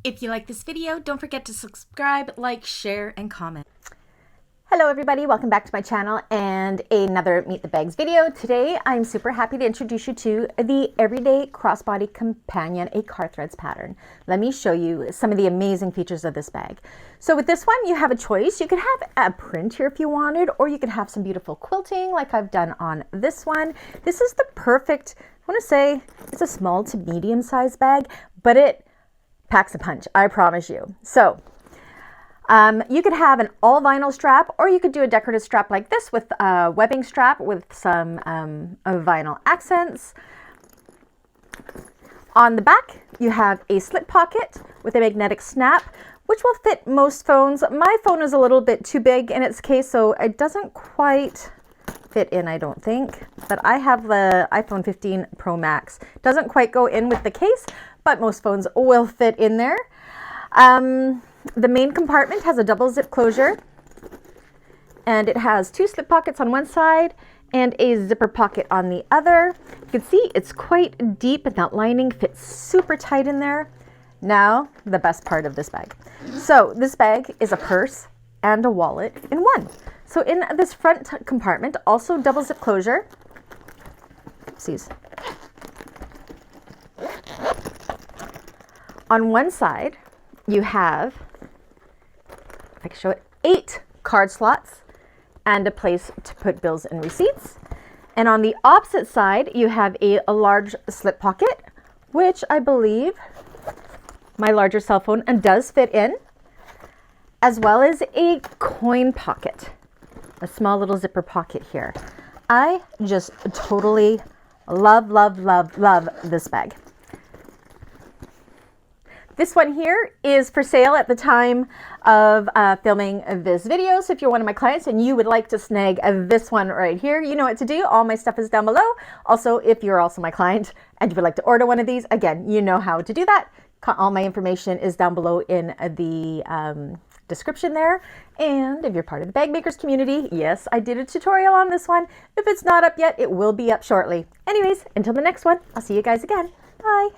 If you like this video, don't forget to subscribe, like, share, and comment. Hello everybody, welcome back to my channel and another Meet the Bags video. Today I'm super happy to introduce you to the Everyday Crossbody Companion, a car threads pattern. Let me show you some of the amazing features of this bag. So with this one, you have a choice. You could have a print here if you wanted, or you could have some beautiful quilting like I've done on this one. This is the perfect, I want to say it's a small to medium size bag, but it packs a punch, I promise you. So you could have an all vinyl strap, or you could do a decorative strap like this with a webbing strap with some vinyl accents. On the back, you have a slip pocket with a magnetic snap, which will fit most phones. My phone is a little bit too big in its case, so it doesn't quite fit in, I don't think. But I have the iPhone 15 Pro Max. Doesn't quite go in with the case, but most phones will fit in there. The main compartment has a double zip closure, and it has two slip pockets on one side and a zipper pocket on the other. You can see it's quite deep and that lining fits super tight in there. Now, the best part of this bag. So this bag is a purse and a wallet in one. So in this front compartment, also double zip closure. Oopsies. On one side, you have, I can show it, 8 card slots and a place to put bills and receipts. And on the opposite side, you have a large slip pocket, which I believe my larger cell phone does fit in, as well as a coin pocket, a small little zipper pocket here. I just totally love, love, love, love this bag. This one here is for sale at the time of filming this video. So if you're one of my clients and you would like to snag this one right here, you know what to do. All my stuff is down below. Also, if you're also my client and you would like to order one of these, again, you know how to do that. All my information is down below in the description there. And if you're part of the bag makers community, yes, I did a tutorial on this one. If it's not up yet, it will be up shortly. Anyways, until the next one, I'll see you guys again. Bye.